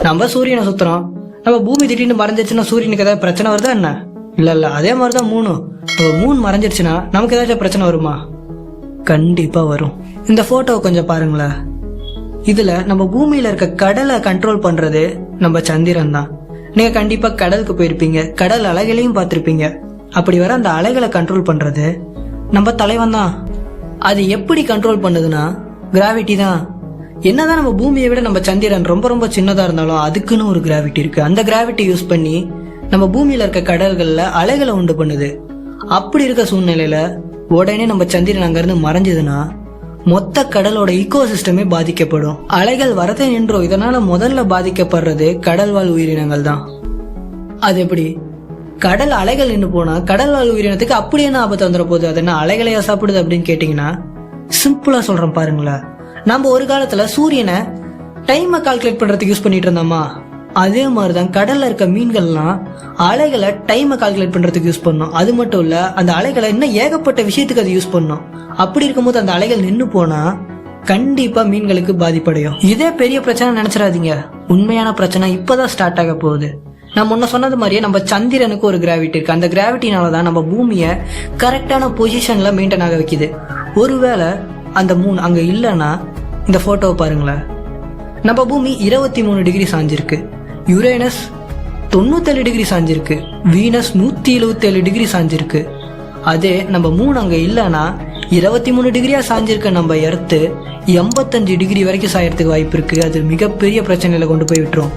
நம்ம சூரியனை சுத்துறோம், நம்ம பூமி திடீர்னு மறைஞ்சிருச்சுன்னா சூரியனுக்கு ஏதாவது பிரச்சனை வருதா என்ன? இல்ல அதே மாதிரிதான் மூணும். நம்ம மூன் மறைஞ்சிருச்சுன்னா நமக்கு ஏதாச்சும் பிரச்சனை வருமா? கண்டிப்பா வரும். இந்த போட்டோவை கொஞ்சம் பாருங்களேன். இதுல நம்ம பூமியில இருக்க கடலை கண்ட்ரோல் பண்றது நம்ம சந்திரன் தான். நீங்க கண்டிப்பா கடலுக்கு போயிருப்பீங்க, கடல் அலைகளையும் பார்த்திருப்பீங்க. அப்படி வர அந்த அலைகளை கண்ட்ரோல் பண்றது நம்ம தலைவன் தான். அது எப்படி கண்ட்ரோல் பண்ணுதுன்னா கிராவிட்டி தான். என்னதான் நம்ம பூமியை விட நம்ம சந்திரன் ரொம்ப ரொம்ப சின்னதா இருந்தாலும் அதுக்குன்னு ஒரு கிராவிட்டி இருக்கு. அந்த கிராவிட்டி யூஸ் பண்ணி நம்ம பூமியில இருக்க கடல்கள்ல அலைகளை உண்டு பண்ணுது. அப்படி இருக்க சூழ்நிலையில உடனே நம்ம சந்திரன் அங்க இருந்து மறைஞ்சதுன்னா மொத்த கடலோட ஈகோ சிஸ்டமே பாதிக்கப்படும். அலைகள் வரதே நின்றோம். இதனால முதல்ல பாதிக்கப்படுறது கடல் வாழ் உயிரினங்கள் தான். அது எப்படி? கடல் அலைகள் நின்று போனா கடல் வாழ் உயிரினத்துக்கு அப்படி என்ன ஆபத்து வந்துட போகுது? அது என்ன அலைகளையா சாப்பிடுது அப்படின்னு கேட்டீங்கன்னா சிம்பிளா சொல்றேன் பாருங்களேன். நம்ம ஒரு காலத்துல சூரியனை டைமை கால்குலேட் பண்றதுக்கு யூஸ் பண்ணிட்டு இருந்தோமா, அதே மாதிரிதான் கடல்ல இருக்க மீன்கள்லாம் அலைகளை டைமை கால்குலேட் பண்றதுக்கு யூஸ் பண்ணோம். அது மட்டும் இல்ல, அந்த அலைகளை இன்னும் ஏகப்பட்ட விஷயத்துக்கு அது யூஸ் பண்ணோம். அப்படி இருக்கும்போது அந்த அலைகள் நின்று போனா கண்டிப்பா மீன்களுக்கு பாதிப்படையும். இதே பெரிய பிரச்சனை நினைச்சிடாதீங்க. உண்மையான பிரச்சனை இப்பதான் ஸ்டார்ட் ஆக போகுது. நான் முன்ன சொன்னது மாதிரியே நம்ம சந்திரனுக்கு ஒரு கிராவிட்டி இருக்கு. அந்த கிராவிட்டினாலதான் நம்ம பூமியை கரெக்டான பொசிஷன்ல மெயின்டைன் ஆக வைக்குது. ஒருவேளை அந்த மூன் அங்க இல்லைன்னா இந்த போட்டோவை பாருங்களேன். நம்ம பூமி 23 டிகிரி சாஞ்சிருக்கு, யுரேனஸ் 97 டிகிரி சாஞ்சிருக்கு, வீனஸ் 177 டிகிரி சாஞ்சிருக்கு. அதே நம்ம மூணு அங்க இல்லைன்னா 23 டிகிரியா சாஞ்சிருக்க நம்ம எர்த்து 85 டிகிரி வரைக்கும் சாயறதுக்கு வாய்ப்பு இருக்கு. அது மிகப்பெரிய பிரச்சனையில கொண்டு போய் விட்டுரும்.